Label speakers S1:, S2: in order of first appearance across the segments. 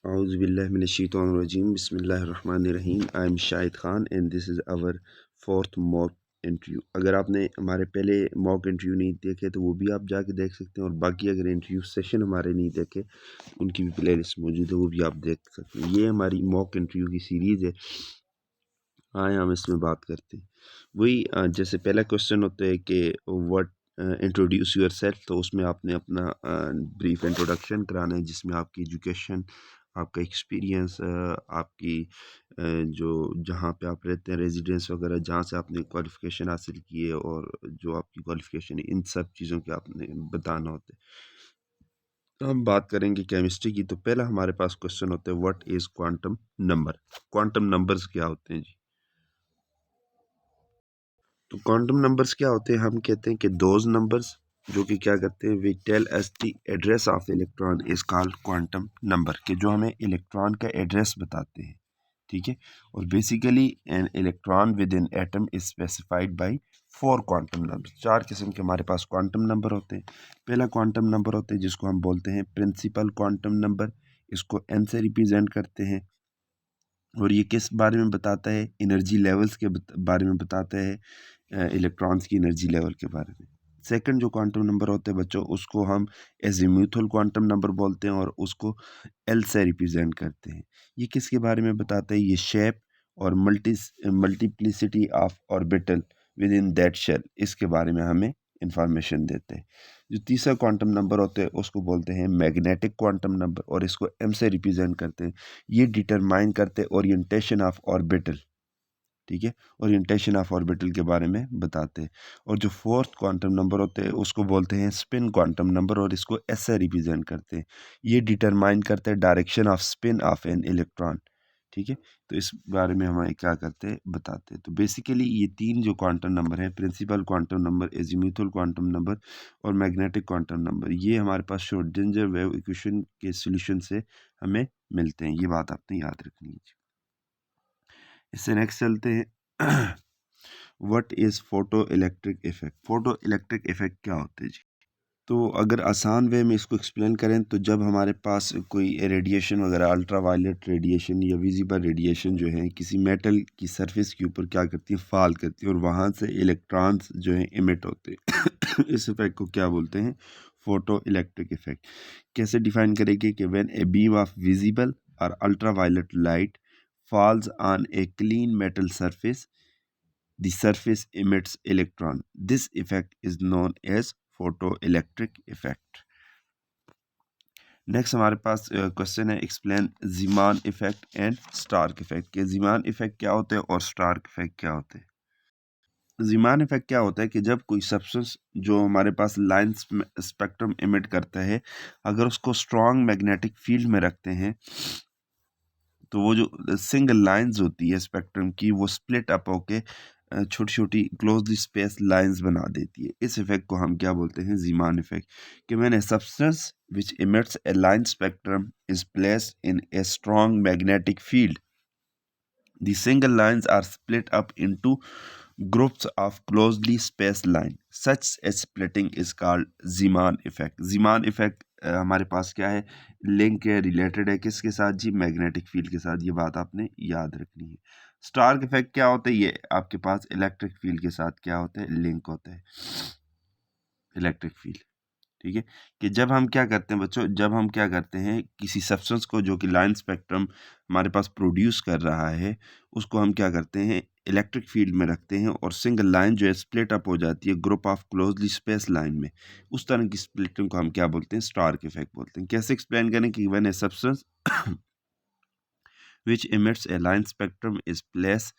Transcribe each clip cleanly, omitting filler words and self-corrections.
S1: Auzubillahiminash-shaytanir-rajim. Bismillahir-rahmanir-rahim. I am Shahid Khan and this is our fourth mock interview. अगर आपने हमारे पहले mock interview नहीं देखे तो वो भी आप जाके देख सकते हैं, और बाकी अगर इंटरव्यू सेशन हमारे नहीं देखे उनकी भी प्लेलिस्ट मौजूद है, वो भी आप देख सकते हैं। ये हमारी मॉक इंटरव्यू की सीरीज़ है। आए हम इसमें बात करते हैं वही जैसे पहला क्वेश्चन होता है कि व्हाट इंट्रोड्यूस योर सेल्फ, तो उसमें आपने अपना ब्रीफ इंट्रोडक्शन कराना है, जिसमें आपकी एजुकेशन, आपका एक्सपीरियंस, आपकी जो जहाँ पे आप रहते हैं रेजिडेंस वगैरह, जहाँ से आपने क्वालिफ़िकेशन हासिल की है और जो आपकी क्वालिफ़िकेशन है, इन सब चीज़ों के आपने बताना होता है। तो हम बात करेंगे केमिस्ट्री की। तो पहला हमारे पास क्वेश्चन होता है what is quantum number. Quantum numbers क्या होते हैं जी? तो क्वांटम नंबर्स क्या होते हैं? हम कहते हैं कि दोज नंबर्स जो कि क्या करते हैं, we tell us the address of electron is called quantum number, के जो हमें इलेक्ट्रॉन का एड्रेस बताते हैं। ठीक है। और basically an electron with in atom is specified by 4 quantum number. 4 किस्म के हमारे पास क्वांटम नंबर होते हैं। पहला क्वांटम नंबर होते हैं जिसको हम बोलते हैं प्रिंसिपल क्वांटम नंबर। इसको एन से रिप्रेजेंट करते हैं, और ये किस बारे में बताता है? एनर्जी लेवल्स के बारे में बताता है, इलेक्ट्रॉन्स की एनर्जी लेवल के बारे में। सेकंड जो क्वांटम नंबर होते हैं बच्चों, उसको हम एजीम्यूथल क्वांटम नंबर बोलते हैं, और उसको एल से रिप्रेजेंट करते हैं। ये किसके बारे में बताता है? ये शेप और multiplicity of orbital within that shell, इसके बारे में हमें इंफॉर्मेशन देते हैं। जो तीसरा क्वांटम नंबर होता है उसको बोलते हैं मैग्नेटिक क्वांटम नंबर, और इसको एम से रिप्रेजेंट करते हैं। ये डिटरमाइन करते ओरिएंटेशन ऑफ ऑर्बिटल। ठीक है। ओरिएंटेशन ऑफ ऑर्बिटल के बारे में बताते हैं। और जो फोर्थ क्वांटम नंबर होते हैं उसको बोलते हैं स्पिन क्वांटम नंबर, और इसको एस से रिप्रेजेंट करते हैं। ये डिटरमाइन करते हैं direction off spin off an electron. ठीक है। तो इस बारे में हमें क्या करते हैं, बताते हैं। तो बेसिकली ये तीन जो क्वांटम नंबर है, principal quantum number, azimuthal quantum number और मैग्नेटिक क्वांटम नंबर, ये हमारे पास श्रोडिंगर वेव इक्वेशन के सॉल्यूशन से हमें मिलते हैं। ये बात आपने याद रखनी है। इससे नेक्स्ट चलते हैं what is photo electric effect. Photo electric effect क्या होते हैं जी? तो अगर आसान वे में इसको एक्सप्लेन करें तो जब हमारे पास कोई रेडिएशन वगैरह, अल्ट्रा वायलेट रेडिएशन या विजिबल रेडिएशन जो है किसी मेटल की सरफेस के ऊपर क्या करती है, फॉल करती है, और वहाँ से इलेक्ट्रॉन्स जो है इमिट होते हैं इस इफेक्ट को क्या बोलते हैं? Photoelectric effect. कैसे डिफाइन करेंगे कि when a beam of visible और ultraviolet light falls on a clean metal surface, the surface emits electron. This effect is known as photoelectric effect. Next हमारे पास क्वेश्चन है explain Zeeman effect and Stark effect. के Zeeman effect क्या होते हैं और Stark effect क्या होते हैं? जीमान इफेक्ट क्या होता है कि जब कोई सब्सटेंस जो हमारे पास लाइन स्पेक्ट्रम इमिट करता है, अगर उसको स्ट्रॉन्ग मैग्नेटिक फील्ड में रखते हैं, तो वो जो सिंगल लाइंस होती है स्पेक्ट्रम की, वो स्प्लिट अप होके छोटी छोटी क्लोजली स्पेस लाइंस बना देती है। इस इफेक्ट को हम क्या बोलते हैं? Zeeman effect. कि मैंने substance which emits A line spectrum is placed in a strong magnetic field, the single lines are split up into groups of closely spaced line. Such a splitting is called Zeeman effect. Zeeman effect हमारे पास क्या है? Link है, related है किसके साथ जी? Magnetic field के साथ। ये बात आपने याद रखनी है। स्टार्क इफेक्ट क्या होता है? ये आपके पास इलेक्ट्रिक फील्ड के साथ क्या होता है? लिंक होता है, इलेक्ट्रिक फील्ड। ठीक है। कि जब हम क्या करते हैं बच्चों, जब हम क्या करते हैं किसी सब्सटेंस को जो कि लाइन स्पेक्ट्रम हमारे पास प्रोड्यूस कर रहा है, उसको हम क्या करते हैं? इलेक्ट्रिक फील्ड में रखते हैं, और सिंगल लाइन जो है स्प्लिट अप हो जाती है group of closely space line में। उस तरह की स्प्लिटिंग को हम क्या बोलते हैं? स्टार्क इफेक्ट बोलते हैं। कैसे एक्सप्लेन करें? कि when a substance which emits a line spectrum is placed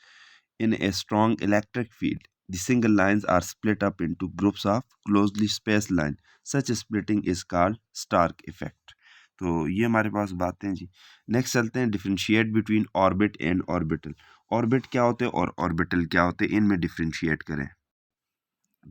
S1: in a strong electric field, the single lines are split up into groups of closely spaced lines. Such splitting is called Stark effect. तो ये हमारे पास बातें हैं जी। Next चलते हैं differentiate between orbit and orbital. Orbit क्या होते हैं और ऑर्बिटल क्या होते हैं, इनमें डिफरेंशिएट करें।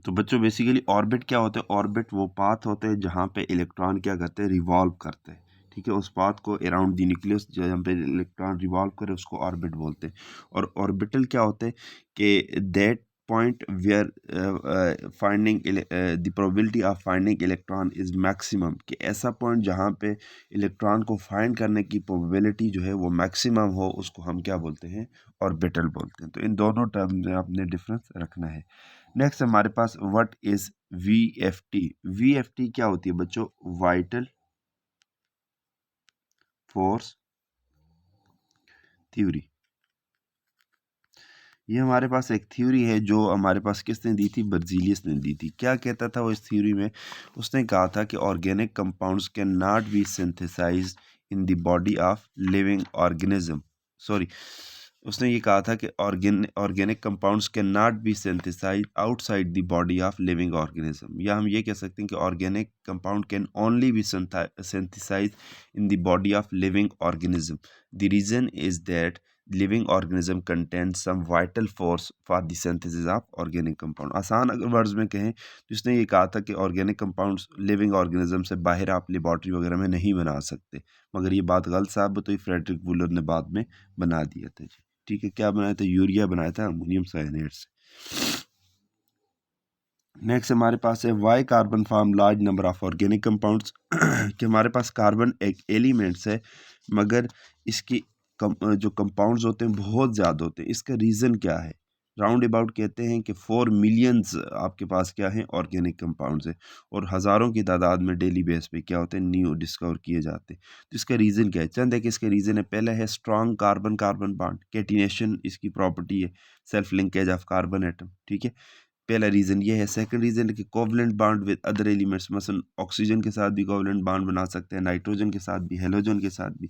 S1: तो बच्चों बेसिकली ऑर्बिट क्या होते हैं? ऑर्बिट वो पाथ होते हैं जहाँ पे इलेक्ट्रॉन क्या करते हैं? रिवॉल्व करते हैं। ठीक है। उस पाथ को अराउंड द न्यूक्लियस जहाँ पे इलेक्ट्रॉन रिवॉल्व करे उसको ऑर्बिट बोलते हैं। और ऑर्बिटल क्या होते हैं? कि that point where finding the probability of finding electron is maximum, कि ऐसा पॉइंट जहाँ पे इलेक्ट्रॉन को फाइंड करने की प्रोबेबिलिटी जो है वो मैक्सिमम हो, उसको हम क्या बोलते हैं, ऑर्बिटल बोलते हैं। तो इन दोनों टर्म में आपने डिफरेंस रखना है। नेक्स्ट हमारे पास व्हाट इज VFT। VFT क्या होती है बच्चों? Vital force theory. ये हमारे पास एक थ्योरी है जो हमारे पास किसने दी थी? बर्जीलियस ने दी थी। क्या कहता था वो इस थ्योरी में? उसने कहा था कि organic compounds can not be synthesised in the body of living organism. Sorry, उसने ये कहा था कि organic compounds can not be synthesised outside the body of living organism, या हम ये कह सकते हैं कि organic compound can only be synthesised in the body of living organism. The reason is that living organism content some vital force for the synthesis of organic compound. आसान अगर words में कहें तो इसने ये कहा था कि ऑर्गेनिक कंपाउंड्स लिविंग ऑर्गेनिज्म से बाहर आप लेबॉर्ट्री वगैरह में नहीं बना सकते, मगर ये बात गलत साबित हुई। फ्रेडरिक वुलर ने बाद में बना दिया था जी। ठीक है, क्या बनाया था? यूरिया बनाया था अमोनियम साइनाइड से। नेक्स्ट हमारे पास है why carbon form large number of organic compounds, कि हमारे पास कार्बन एक एलिमेंट्स है मगर इसकी जो कंपाउंड्स होते हैं बहुत ज़्यादा होते हैं। इसका रीज़न क्या है? राउंड अबाउट कहते हैं कि 4 मिलियंस आपके पास क्या है? ऑर्गेनिक कंपाउंड्स है, और हज़ारों की तादाद में डेली बेस पे क्या होते हैं? न्यू डिस्कवर किए जाते हैं। तो इसका रीज़न क्या है? चंद है कि इसका रीज़न है, पहला है strong carbon carbon bond, catenation इसकी प्रॉपर्टी है, self linkage of carbon atom. ठीक है, पहला रीज़न ये है। सेकंड रीज़न है कि covalent bond with other elements, मसलन ऑक्सीजन के साथ भी कोवलेंट बॉन्ड बना सकते हैं, नाइट्रोजन के साथ भी, हेलोजन के साथ भी।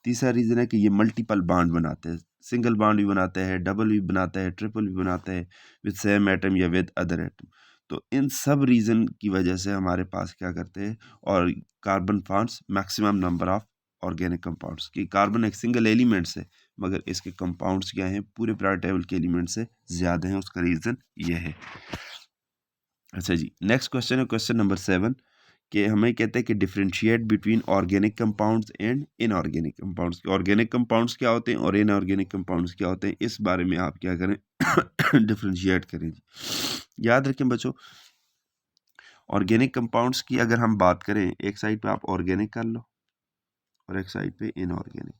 S1: तीसरा रीज़न है कि ये मल्टीपल बॉन्ड बनाते हैं, सिंगल बॉन्ड भी बनाते हैं, डबल भी बनाता है, ट्रिपल भी बनाता है विद सेम एटम या विद अदर एटम। तो इन सब रीज़न की वजह से हमारे पास क्या करते हैं, और carbon forms maximum number of organic compounds, कि कार्बन एक सिंगल एलिमेंट्स है मगर इसके कंपाउंड्स क्या हैं? पूरे पीरियोडिक टेबल के एलिमेंट से ज़्यादा हैं। उसका रीज़न ये है। अच्छा जी, नेक्स्ट क्वेश्चन है क्वेश्चन नंबर 7, कि हमें कहते हैं कि differentiate between organic compounds and inorganic compounds. Organic compounds क्या होते हैं और इनऑर्गेनिक कंपाउंड्स क्या होते हैं, इस बारे में आप क्या करें? डिफरेंशिएट करें जी। याद रखें बच्चों, ऑर्गेनिक कंपाउंड्स की अगर हम बात करें, एक साइड पे आप ऑर्गेनिक कर लो और एक साइड पे इनऑर्गेनिक।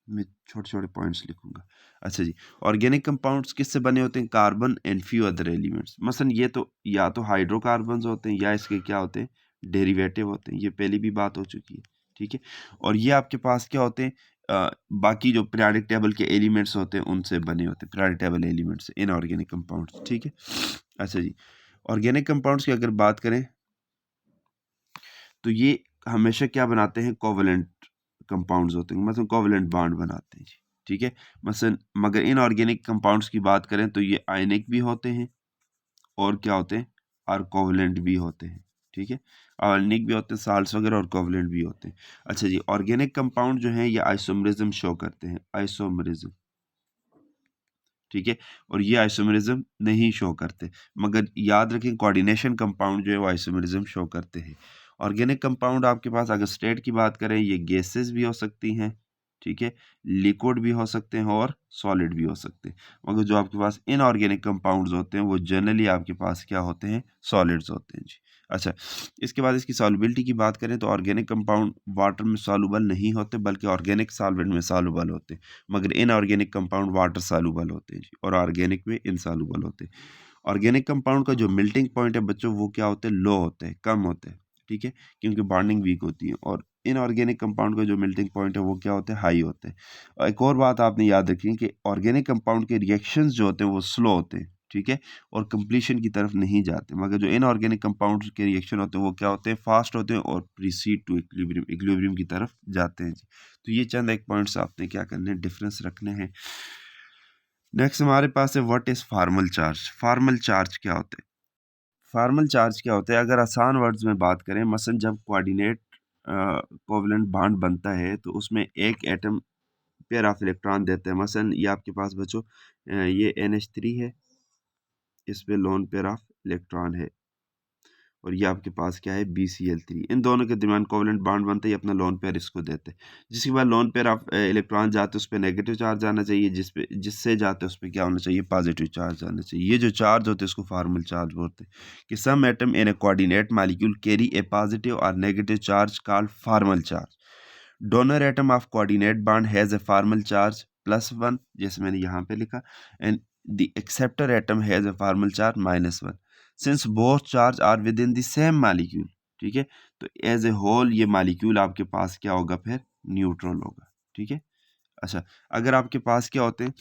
S1: मैं छोटे छोटे पॉइंट्स लिखूंगा। अच्छा जी, ऑर्गेनिक कंपाउंड्स किससे बने होते हैं? Carbon and few other elements. मसलन ये तो या तो हाइड्रोकार्बन्स होते हैं या इसके क्या होते हैं? डेरिवेटिव होते हैं। ये पहली भी बात हो चुकी है। ठीक है, और ये आपके पास क्या होते हैं? बाकी जो पीरियोडिक टेबल के एलिमेंट्स होते हैं उनसे बने होते हैं, periodic table elements inorganic compounds. ठीक है, अच्छा जी, ऑर्गेनिक कंपाउंड्स की अगर बात करें तो ये हमेशा क्या बनाते हैं? कोवलेंट कंपाउंड्स होते हैं, मतलब कोवलेंट बॉन्ड बनाते हैं जी। ठीक है, मसलन मगर इनऑर्गेनिक कंपाउंड्स की बात करें तो ये आयनिक भी होते हैं और क्या होते हैं? और कोवलेंट भी होते हैं। ठीक है, आयनिक भी होते हैं, साल्ट्स वगैरह, और कोवलेंट भी होते हैं। अच्छा जी, ऑर्गेनिक कंपाउंड जो है ये आइसोमरिज्म शो करते हैं, आइसोमरिज्म। ठीक है, और ये आइसोमरिज्म नहीं शो करते, मगर याद रखें कोऑर्डिनेशन कंपाउंड जो है वो आइसोमरिज्म शो करते हैं। ऑर्गेनिक कंपाउंड आपके पास अगर स्टेट की बात करें, ये गैसेस भी हो सकती हैं, ठीक है, लिक्विड भी हो सकते हैं और सॉलिड भी हो सकते हैं। मगर जो आपके पास इनऑर्गेनिक कंपाउंड्स होते हैं वो जनरली आपके पास क्या होते हैं? सॉलिड्स होते हैं जी। अच्छा, इसके बाद इसकी सॉल्युबिलिटी की बात करें तो ऑर्गेनिक कंपाउंड वाटर में सॉल्युबल नहीं होते बल्कि ऑर्गेनिक सॉल्वेंट में सॉल्युबल होते हैं, मगर इनऑर्गेनिक कंपाउंड वाटर सॉल्युबल होते हैं जी, और ऑर्गेनिक में इनसॉल्युबल होते हैं। ऑर्गेनिक कंपाउंड का जो मेल्टिंग पॉइंट है बच्चों वो क्या होते हैं? लो होते हैं, कम होते हैं। ठीक है, क्योंकि बॉन्डिंग वीक होती है। और इनऑर्गेनिक कंपाउंड का जो मेल्टिंग पॉइंट है वो क्या होते हैं? हाई होते हैं। और एक और बात आपने याद रखनी है कि ऑर्गेनिक कंपाउंड के रिएक्शंस जो होते हैं वो स्लो होते हैं। ठीक है, और कंप्लीशन की तरफ नहीं जाते, मगर जो इनऑर्गेनिक कंपाउंड्स के रिएक्शन होते हैं वो क्या होते हैं? फास्ट होते हैं और प्रीसीड टू इक्विलिब्रियम, इक्विलिब्रियम की तरफ जाते हैं जी। तो ये चंद एक पॉइंट्स आपने क्या करने हैं? डिफरेंस रखने हैं। नेक्स्ट हमारे पास है what is formal charge. Formal charge क्या होता है? फॉर्मल चार्ज क्या होता है? अगर आसान वर्ड्स में बात करें, मसलन जब कोऑर्डिनेट कोवलेंट बॉन्ड बनता है तो उसमें एक एटम पेयर ऑफ इलेक्ट्रॉन देता है। मसलन ये आपके पास बच्चों ये NH3 है, इस पे लोन पेयर ऑफ इलेक्ट्रॉन है, और ये आपके पास क्या है BCl3। इन दोनों के दरमियान कोवेलेंट बॉन्ड बनते ही अपना लोन पेयर इसको देते हैं। जिसके बाद लोन पेयर आप इलेक्ट्रॉन जाते हैं उस पर नेगेटिव चार्ज आना चाहिए, जिससे जाते हैं उस पर क्या होना चाहिए पॉजिटिव चार्ज आना चाहिए। ये जो चार्ज होते हैं इसको फॉर्मल चार्ज बोलते हैं कि some atom in a coordinate molecule carry a positive और negative charge called formal charge. Donor atom of coordinate bond has a formal charge +1 जैसे मैंने यहाँ पे लिखा, and the acceptor atom has a formal charge -1 since both charge are within the same molecule. ठीक है, तो as a whole ये molecule आपके पास क्या होगा फिर न्यूट्रल होगा। ठीक है, अच्छा अगर आपके पास क्या होते हैं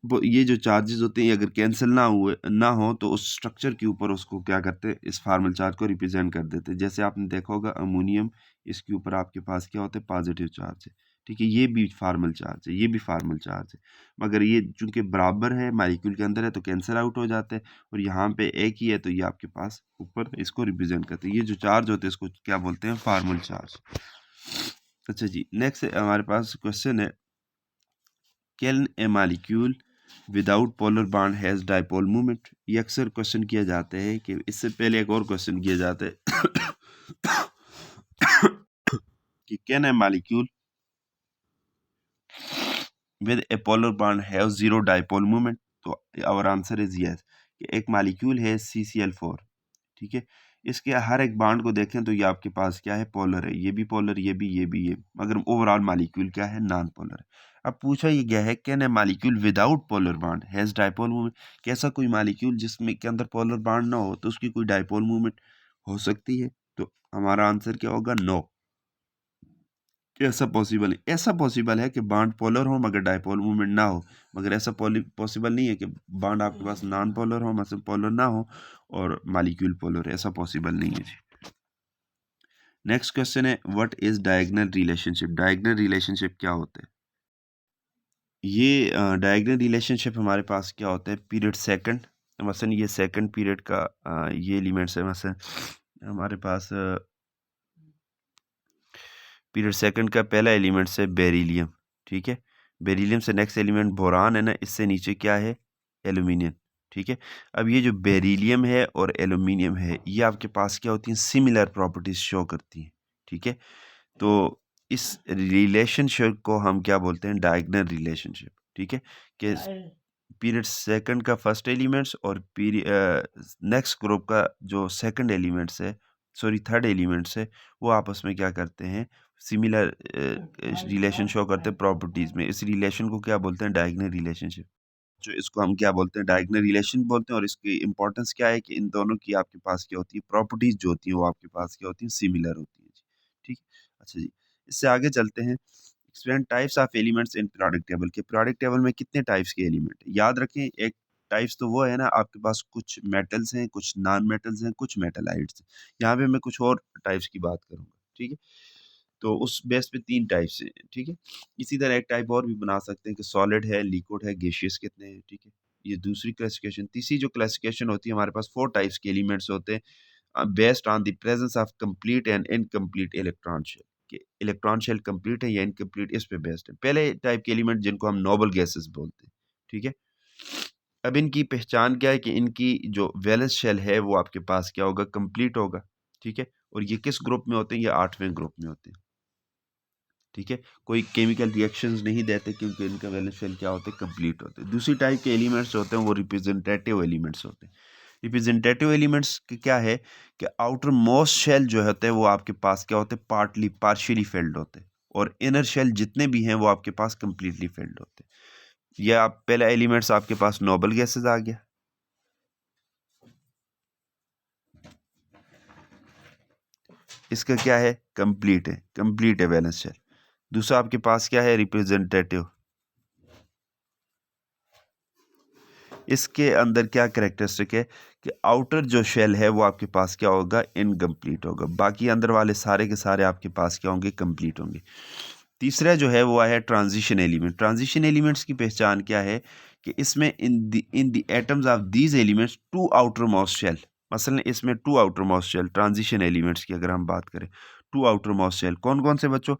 S1: वो ये जो चार्जेस होते हैं अगर कैंसिल ना हो तो उस स्ट्रक्चर के ऊपर उसको क्या करते हैं इस फार्मल चार्ज को रिप्रेजेंट कर देते हैं। जैसे आपने देखा होगा अमोनियम, इसके ऊपर आपके पास क्या होता है पॉजिटिव चार्ज है। ठीक है, ये भी फार्मल चार्ज है, ये भी फार्मल चार्ज है, मगर ये चूंकि बराबर है मालिक्यूल के अंदर है तो कैंसिल आउट हो जाता है, और यहाँ पे एक ही है तो ये आपके पास ऊपर इसको रिप्रेजेंट करते हैं। ये जो चार्ज होते हैं इसको क्या बोलते हैं फार्मल चार्ज। अच्छा जी, नेक्स्ट हमारे पास क्वेश्चन है can A molecule without polar bond has dipole movement. ये अक्सर क्वेश्चन किया जाता है कि इससे पहले एक और क्वेश्चन किया जाता है कि can A molecule with A polar bond have zero dipole movement. तो आवर आंसर इज यस कि एक मालिक्यूल है CCl4। ठीक है, इसके हर एक बॉन्ड को देखें तो ये आपके पास क्या है पोलर है, ये भी पोलर, ये मगर ओवरऑल मालिक्यूल क्या है नॉन पोलर है। अब पूछा ये गया है can A molecule without polar bond has dipole movement, कैसा कोई मालिक्यूल जिसमें के अंदर पोलर बॉन्ड ना हो तो उसकी कोई डाइपोल मूवमेंट हो सकती है। तो हमारा आंसर क्या होगा नो, ऐसा पॉसिबल है। ऐसा पॉसिबल है कि बॉन्ड पोलर हो मगर डाइपोल मूवमेंट ना हो, मगर ऐसा पॉसिबल नहीं है कि बॉन्ड आपके पास नॉन पोलर हो मतलब पोलर ना हो और मालिक्यूल पोलर, ऐसा पॉसिबल नहीं है जी। नेक्स्ट क्वेश्चन है what is diagonal relationship. Diagonal relationship क्या होता है? ये डायगोनल रिलेशनशिप हमारे पास क्या होता है पीरियड सेकंड, मसलन ये सेकंड पीरियड का ये एलिमेंट्स है, मसलन हमारे पास पीरियड सेकंड का पहला एलिमेंट है बेरिलियम। ठीक है, बेरिलियम से नेक्स्ट एलिमेंट बोरान है ना, इससे नीचे क्या है एल्यूमिनियम। ठीक है, अब ये जो बेरिलियम है और एल्यूमिनियम है ये आपके पास क्या होती हैं सिमिलर प्रॉपर्टीज शो करती हैं। ठीक है, तो इस रिलेशनशिप को हम क्या बोलते हैं डायगोनल रिलेशनशिप। ठीक है, कि पीरियड सेकंड का फर्स्ट एलिमेंट्स और नेक्स्ट ग्रुप का जो सेकंड एलिमेंट्स है सॉरी थर्ड एलिमेंट्स है वो आपस में क्या करते हैं सिमिलर रिलेशन शो करते हैं प्रॉपर्टीज में। इस रिलेशन को क्या बोलते हैं डायगोनल रिलेशनशिप, जो इसको हम क्या बोलते हैं डायगोनल रिलेशन बोलते हैं। और इसकी इंपॉर्टेंस क्या है कि इन दोनों की आपके पास क्या होती है प्रॉपर्टीज जो होती है वो आपके पास क्या होती है सिमिलर होती है। ठीक है, अच्छा जी, इससे आगे चलते हैं। Explain types of elements in periodic table के पीरियोडिक टेबल में कितने टाइप्स के एलिमेंट है। याद रखें एक टाइप्स तो वो है ना आपके पास कुछ मेटल्स हैं कुछ नॉन मेटल्स हैं कुछ मेटलाइट्स हैं, यहाँ पे मैं कुछ और टाइप्स की बात करूंगा। ठीक है, तो उस बेस पे 3 टाइप्स हैं। ठीक है, इसी तरह एक टाइप और भी बना सकते हैं कि सॉलिड है लिक्विड है गैसियस कितने हैं। ठीक है, ये दूसरी क्लासिफिकेशन। तीसरी जो क्लासिफिकेशन होती है हमारे पास 4 टाइप्स के एलिमेंट्स होते हैं based on the presence of complete and incomplete electron shell, कि इलेक्ट्रॉन शेल कंप्लीट है या इनकम्प्लीट इस पे बेस्ड है। पहले टाइप के एलिमेंट जिनको हम नोबल गैसेस बोलते हैं। ठीक है, अब इनकी पहचान क्या है कि इनकी जो वैलेंस शेल है वो आपके पास क्या होगा कंप्लीट होगा। ठीक है, और ये किस ग्रुप में होते हैं ये 8वें ग्रुप में होते हैं। ठीक है, कोई केमिकल रिएक्शंस नहीं देते क्योंकि इनका वैलेंस शेल क्या होते हैं कंप्लीट होते हैं। दूसरी टाइप के एलिमेंट्स होते हैं वो रिप्रेजेंटेटिव एलिमेंट्स होते हैं। रिप्रेजेंटेटिव एलिमेंट्स क्या है कि आउटर मोस्ट शेल जो होते हैं वो आपके पास क्या होते हैं पार्शियली फिल्ड होते हैं, और इनर शेल जितने भी हैं वो आपके पास कंप्लीटली फिल्ड होते हैं। ये आप पहला एलिमेंट्स आपके पास नोबल गैसेस आ गया, इसका क्या है कंप्लीट है वैलेंस शेल। दूसरा आपके पास क्या है रिप्रेजेंटेटिव, इसके अंदर क्या कैरेक्टरिस्टिक है कि आउटर जो शेल है वो आपके पास क्या होगा इनकम्प्लीट होगा, बाकी अंदर वाले सारे के सारे आपके पास क्या होंगे कंप्लीट होंगे। तीसरा जो है वो है ट्रांजिशन एलिमेंट। ट्रांजिशन एलिमेंट्स की पहचान क्या है कि इसमें in the atoms of these elements two outermost shell, मसलन इसमें two outermost shell transition elements की अगर हम बात करें टू आउटर मोस्ट शेल कौन कौन से बच्चों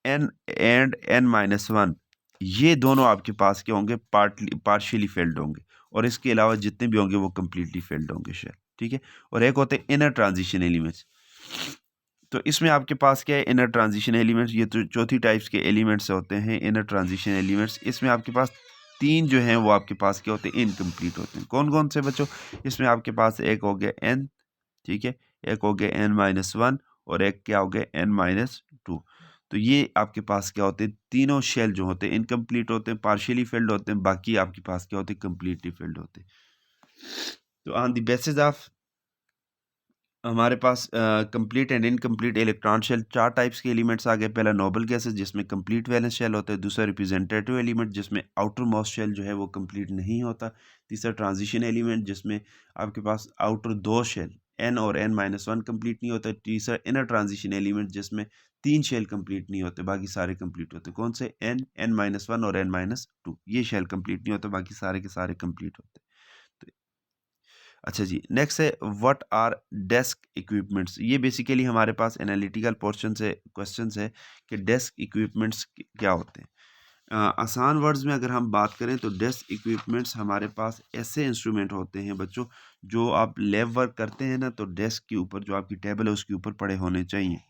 S1: एन एंड n-1, ये दोनों आपके पास क्या होंगे पार्शियली फेल्ड होंगे, और इसके अलावा जितने भी होंगे वो कम्प्लीटली फेल्ड होंगे शेल। ठीक है, और एक होते हैं इनर ट्रांजिशन एलिमेंट्स। तो इसमें आपके पास क्या है, इनर ट्रांजिशन एलिमेंट्स, ये तो चौथी टाइप्स के एलिमेंट्स होते हैं इनर ट्रांजिशन एलिमेंट्स। इसमें आपके पास तीन जो हैं वो आपके पास क्या होते हैं, इनकम्प्लीट होते हैं। कौन कौन से बच्चों, इसमें आपके पास एक हो गया एन, ठीक है, एक हो गया n-1 और एक क्या हो गया n-2। तो ये आपके पास क्या होते हैं, तीनों शेल जो होते हैं इनकम्प्लीट होते हैं, पार्शियली फिल्ड होते हैं, बाकी आपके पास क्या होते हैं, कम्प्लीटली फिल्ड होते हैं। तो ऑन द बेसिस ऑफ हमारे पास complete and incomplete electron shell चार टाइप्स के एलिमेंट्स आ गए। पहला नोबल गैसेस जिसमें कंप्लीट वैलेंस शेल होता है, दूसरा रिप्रेजेंटेटिव एलिमेंट जिसमें आउटर मोस्ट शेल जो है वो कंप्लीट नहीं होता, तीसरा ट्रांजिशन एलिमेंट जिसमें आपके पास आउटर दो शेल n और n-1 कंप्लीट नहीं होता, तीसरा इनर ट्रांजिशन एलिमेंट जिसमें तीन शेल कंप्लीट नहीं होते, बाकी सारे कंप्लीट होते। कौन से, n-1 और n-2, ये शेल कंप्लीट नहीं होते, बाकी सारे के सारे कंप्लीट होते। तो अच्छा जी, नेक्स्ट है व्हाट आर डेस्क इक्विपमेंट्स। ये बेसिकली हमारे पास एनालिटिकल पोर्शन से क्वेश्चंस है कि डेस्क इक्विपमेंट्स क्या होते हैं। आसान वर्ड्स में अगर हम बात करें तो डेस्क इक्विपमेंट्स हमारे पास ऐसे इंस्ट्रूमेंट होते हैं बच्चों, जो आप लैब वर्क करते हैं ना, तो डेस्क के ऊपर जो आपकी टेबल है उसके ऊपर पड़े होने चाहिए।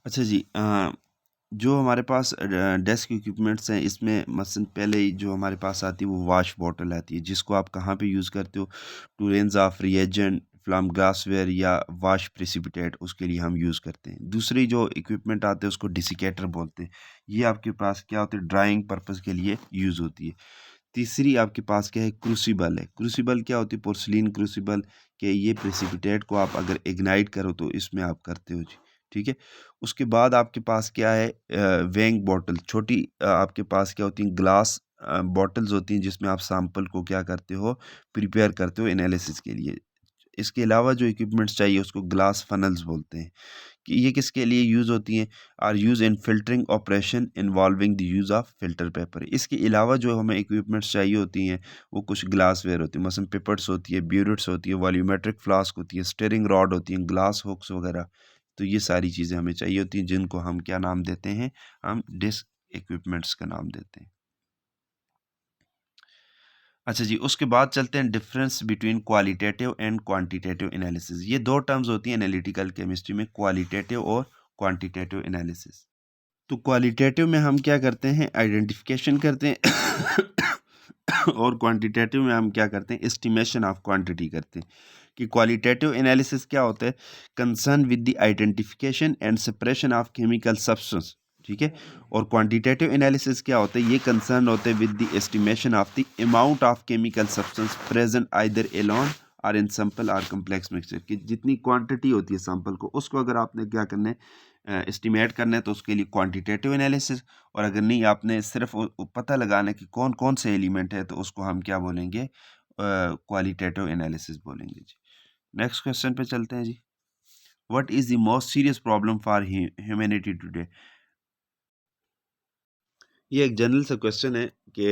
S1: अच्छा जी, जो हमारे पास डेस्क इक्विपमेंट्स हैं इसमें मसलन पहले ही जो हमारे पास आती है वो वाश बॉटल आती है, जिसको आप कहाँ पे यूज़ करते हो, to range off reagent from glassware या वाश प्रेसिपिटेट, उसके लिए हम यूज़ करते हैं। दूसरी जो इक्विपमेंट आते हैं उसको डिसिकेटर बोलते हैं, ये आपके पास क्या होती है, ड्राइंग पर्पज़ के लिए यूज़ होती है। तीसरी आपके पास क्या है, क्रूसिबल है। क्रूसिबल क्या होती है, पोर्सलिन क्रूसिबल, के ये प्रेसिपिटेट को आप अगर इग्नाइट करो तो इसमें आप करते हो जी, ठीक है। उसके बाद आपके पास क्या है, वेंग बॉटल, छोटी आपके पास क्या होती है, ग्लास बॉटल्स होती हैं जिसमें आप सैंपल को क्या करते हो, प्रिपेयर करते हो एनालिसिस के लिए। इसके अलावा जो इक्विपमेंट्स चाहिए उसको ग्लास फनल्स बोलते हैं, कि ये किसके लिए यूज़ होती हैं, are use in filtering operation involving the use of filter paper. इसके अलावा जो हमें इक्विपमेंट्स चाहिए होती हैं वो कुछ ग्लासवेयर होती है, मसलन पिपर्स होती है, ब्यूरेट्स होती है, वॉल्यूमेट्रिक फ्लास्क होती है, स्टीयरिंग रॉड होती है, ग्लास हुक्स वगैरह। तो ये सारी चीज़ें हमें चाहिए होती हैं जिनको हम क्या नाम देते हैं, हम डिस्क इक्विपमेंट्स का नाम देते हैं। अच्छा जी, उसके बाद चलते हैं difference between qualitative and quantitative analysis. ये दो टर्म्स होती हैं एनालिटिकल केमिस्ट्री में, क्वालिटेटिव और क्वांटिटेटिव एनालिसिस। तो क्वालिटेटिव में हम क्या करते हैं, आइडेंटिफिकेशन करते हैं और क्वांटिटेटिव में हम क्या करते हैं, एस्टिमेशन ऑफ क्वांटिटी करते हैं। कि क्वालिटेटिव एनालिसिस क्या होता है, concern with the identification and separation of chemical substance, ठीक है। और क्वांटिटेटिव एनालिसिस क्या होता है, ये कंसर्न होते हैं with the estimation of the amount of chemical substance present either alone or in sample or complex mixture, की जितनी क्वांटिटी होती है सैंपल को, उसको अगर आपने क्या करना है, एस्टिमेट करना है, तो उसके लिए क्वांटिटेटिव एनालिसिस। और अगर नहीं, आपने सिर्फ पता लगाना है कि कौन कौन से एलिमेंट है, तो उसको हम क्या बोलेंगे, क्वालिटेटिव एनालिसिस बोलेंगे जी। नेक्स्ट क्वेश्चन पे चलते हैं जी। What is the most serious problem for humanity today. ये एक जनरल सा क्वेश्चन है कि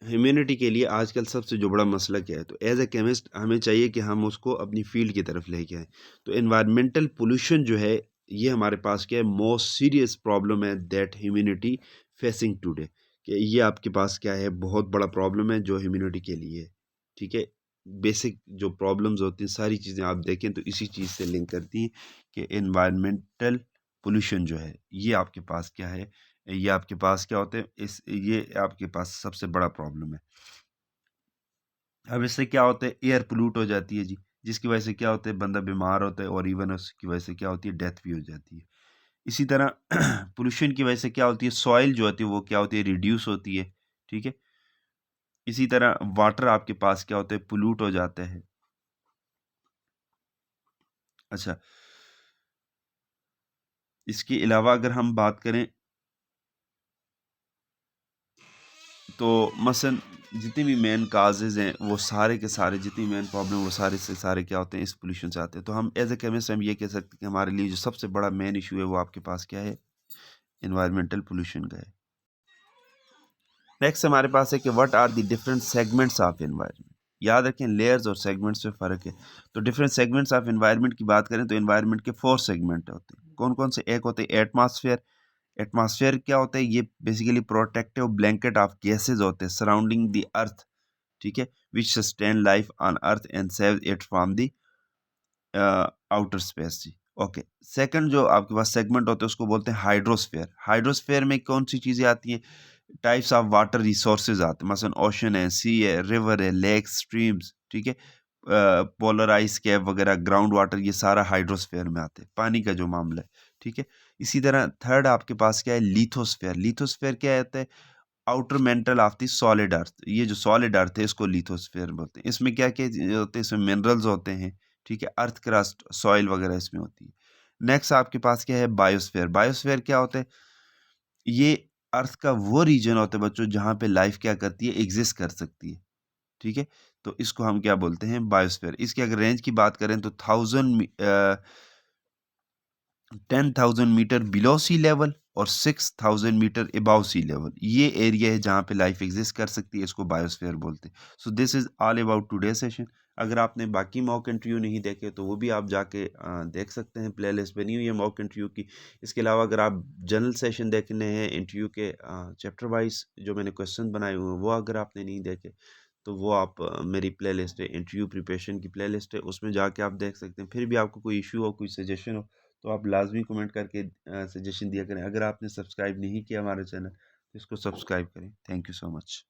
S1: ह्यूमैनिटी के लिए आजकल सबसे जो बड़ा मसला क्या है। तो एज ए केमिस्ट हमें चाहिए कि हम उसको अपनी फील्ड की तरफ लेके आए। तो एनवायरमेंटल पोल्यूशन जो है, ये हमारे पास क्या है, मोस्ट सीरियस प्रॉब्लम है दैट ह्यूमैनिटी फेसिंग टुडे। कि ये आपके पास क्या है, बहुत बड़ा प्रॉब्लम है जो ह्यूमैनिटी के लिए है, ठीक है। बेसिक जो प्रॉब्लम्स होती हैं सारी चीज़ें आप देखें तो इसी चीज़ से लिंक करती हैं कि एनवायरमेंटल पोल्यूशन जो है ये आपके पास क्या है, ये आपके पास क्या होते हैं, इस ये आपके पास सबसे बड़ा प्रॉब्लम है। अब इससे क्या होता है, एयर पोल्यूट हो जाती है जी, जिसकी वजह से क्या होता है, बंदा बीमार होता है और इवन उसकी वजह से क्या होती है, डेथ भी हो जाती है। इसी तरह पोल्यूशन की वजह से क्या होती है, सॉइल जो होती है वो क्या होती है, रिड्यूस होती है, ठीक है। इसी तरह वाटर आपके पास क्या होता है, पोल्यूट हो जाता है। अच्छा, इसके अलावा अगर हम बात करें तो मसलन जितनी भी मेन काजेज़ हैं वो सारे के सारे, जितनी मेन प्रॉब्लम वो सारे से सारे क्या होते हैं, इस पोल्यूशन से आते हैं। तो हम एज ए केमिस्ट हम ये कह सकते हैं कि हमारे लिए जो सबसे बड़ा मेन इशू है वो आपके पास क्या है, इन्वायरमेंटल पोल्यूशन का है। नेक्स्ट हमारे पास है कि what are the different segments of environment. याद रखें, लेयर्स और सेगमेंट्स में फ़र्क है। तो डिफरेंट सेगमेंट्स ऑफ एनवायरनमेंट की बात करें तो एनवायरनमेंट के 4 सेगमेंट होते हैं। कौन कौन से, एक होते हैं एटमॉस्फेयर। एटमॉस्फेयर क्या होता है, ये basically protective blanket of gases होते हैं सराउंडिंग द अर्थ, ठीक है, which sustain life on earth and save it from the outer space. जी ओके। सेकंड जो आपके पास सेगमेंट होते हैं उसको बोलते हैं हाइड्रोस्फेयर। हाइड्रोस्फेयर में कौन सी चीज़ें आती हैं? टाइप्स ऑफ वाटर रिसोर्सेज आते हैं, मसलन ओशन है, सी है, रिवर है, लेक, स्ट्रीम्स, ठीक है, पोलर आइस कैप वगैरह, ग्राउंड वाटर, ये सारा हाइड्रोस्फेयर में आते हैं, पानी का जो मामला है, ठीक है। इसी तरह थर्ड आपके पास क्या है? लिथोस्फेयर। लिथोस्फेयर क्या होता है? Outer mental of the solid earth. ये जो सॉलिड अर्थ है इसको लिथोस्फेयर बोलते हैं। इसमें क्या क्या होते हैं? इसमें मिनरल्स होते हैं, ठीक है, अर्थ क्रस्ट, सॉइल वगैरह इसमें होती है। नेक्स्ट आपके पास क्या है? बायोस्फेयर। बायोस्फेयर क्या होता है? ये अर्थ का वो रीजन होता है बच्चों जहाँ पे लाइफ क्या करती है? एग्जिस्ट कर सकती है, ठीक है। तो इसको हम क्या बोलते हैं? बायोस्फीयर। इसकी अगर रेंज की बात करें तो 10,000 मीटर बिलो सी लेवल और 6,000 मीटर अबव सी लेवल, ये एरिया है जहाँ पे लाइफ एग्जिस्ट कर सकती है, इसको बायोस्फीयर बोलते हैं। So this is all about today session. अगर आपने बाकी मॉक इंटरव्यू नहीं देखे तो वो भी आप जाके देख सकते हैं, प्लेलिस्ट बनी हुई है मॉक इंटरव्यू की। इसके अलावा अगर आप जनरल सेशन देखने हैं इंटरव्यू के चैप्टर वाइज जो मैंने क्वेश्चन बनाए हुए हैं वो अगर आपने नहीं देखे तो वो आप मेरी प्लेलिस्ट है, इंटरव्यू प्रिपरेशन की प्लेलिस्ट है, उसमें जाके आप देख सकते हैं। फिर भी आपको कोई इशू हो, कोई सजेशन हो तो आप लाजमी कमेंट करके सजेशन दिया करें। अगर आपने सब्सक्राइब नहीं किया हमारे चैनल तो इसको सब्सक्राइब करें। Thank you so much.